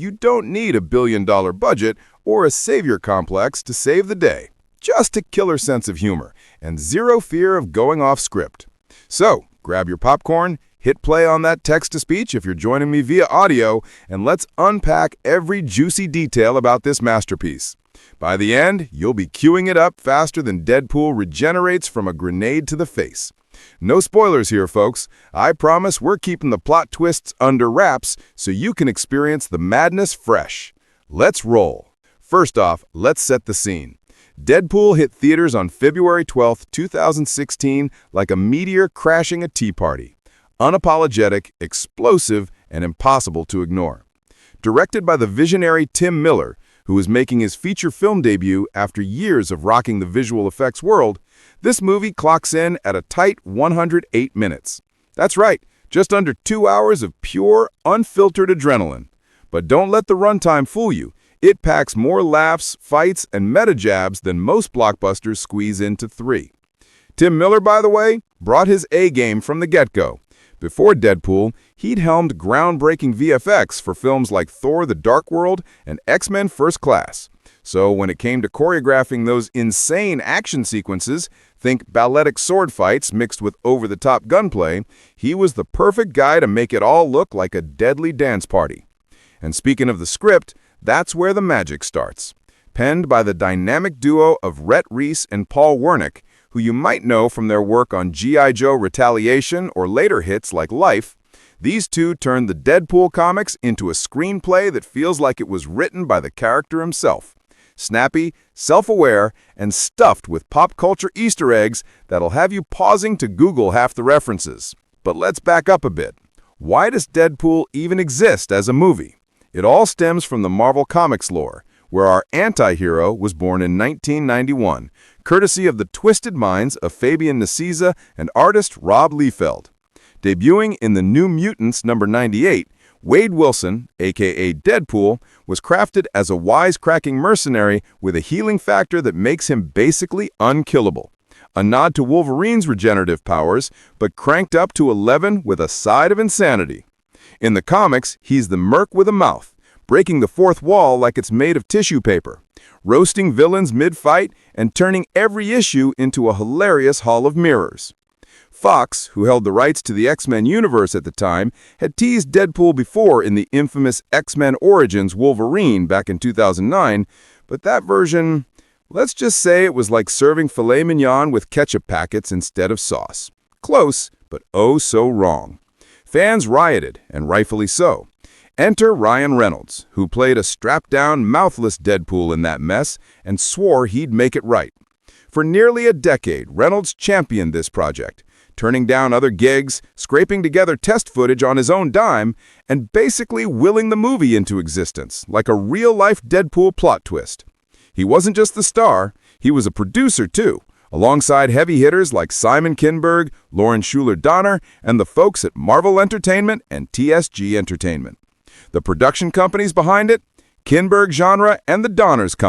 You don't need a billion-dollar budget or a savior complex to save the day. Just a killer sense of humor and zero fear of going off script. So, grab your popcorn, hit play on that text-to-speech if you're joining me via audio, and let's unpack every juicy detail about this masterpiece. By the end, you'll be queuing it up faster than Deadpool regenerates from a grenade to the face. No spoilers here, folks. I promise we're keeping the plot twists under wraps so you can experience the madness fresh. Let's roll. First off, let's set the scene. Deadpool hit theaters on February 12, 2016 like a meteor crashing a tea party. Unapologetic, explosive, and impossible to ignore. Directed by the visionary Tim Miller, who is making his feature film debut after years of rocking the visual effects world, this movie clocks in at a tight 108 minutes. That's right, just under 2 hours of pure, unfiltered adrenaline. But don't let the runtime fool you. It packs more laughs, fights, and meta-jabs than most blockbusters squeeze into 3. Tim Miller, by the way, brought his A-game from the get-go. Before Deadpool, he'd helmed groundbreaking VFX for films like Thor: The Dark World and X-Men: First Class. So when it came to choreographing those insane action sequences, think balletic sword fights mixed with over-the-top gunplay, he was the perfect guy to make it all look like a deadly dance party. And speaking of the script, that's where the magic starts. Penned by the dynamic duo of Rhett Reese and Paul Wernick, who you might know from their work on G.I. Joe: Retaliation or later hits like Life, these two turned the Deadpool comics into a screenplay that feels like it was written by the character himself. Snappy, self-aware, and stuffed with pop culture Easter eggs that'll have you pausing to Google half the references. But let's back up a bit. Why does Deadpool even exist as a movie? It all stems from the Marvel Comics lore, where our anti-hero was born in 1991, courtesy of the twisted minds of Fabian Nicieza and artist Rob Liefeld. Debuting in the New Mutants number 98, Wade Wilson, aka Deadpool, was crafted as a wisecracking mercenary with a healing factor that makes him basically unkillable. A nod to Wolverine's regenerative powers, but cranked up to 11 with a side of insanity. In the comics, he's the merc with a mouth, breaking the fourth wall like it's made of tissue paper, roasting villains mid-fight and turning every issue into a hilarious hall of mirrors. Fox, who held the rights to the X-Men universe at the time, had teased Deadpool before in the infamous X-Men Origins Wolverine back in 2009, but that version, let's just say it was like serving filet mignon with ketchup packets instead of sauce. Close, but oh so wrong. Fans rioted, and rightfully so. Enter Ryan Reynolds, who played a strapped-down, mouthless Deadpool in that mess and swore he'd make it right. For nearly a decade, Reynolds championed this project, turning down other gigs, scraping together test footage on his own dime, and basically willing the movie into existence, like a real-life Deadpool plot twist. He wasn't just the star, he was a producer too, alongside heavy hitters like Simon Kinberg, Lauren Schuler-Donner, and the folks at Marvel Entertainment and TSG Entertainment. The production companies behind it, Kinberg Genre and the Donners Company.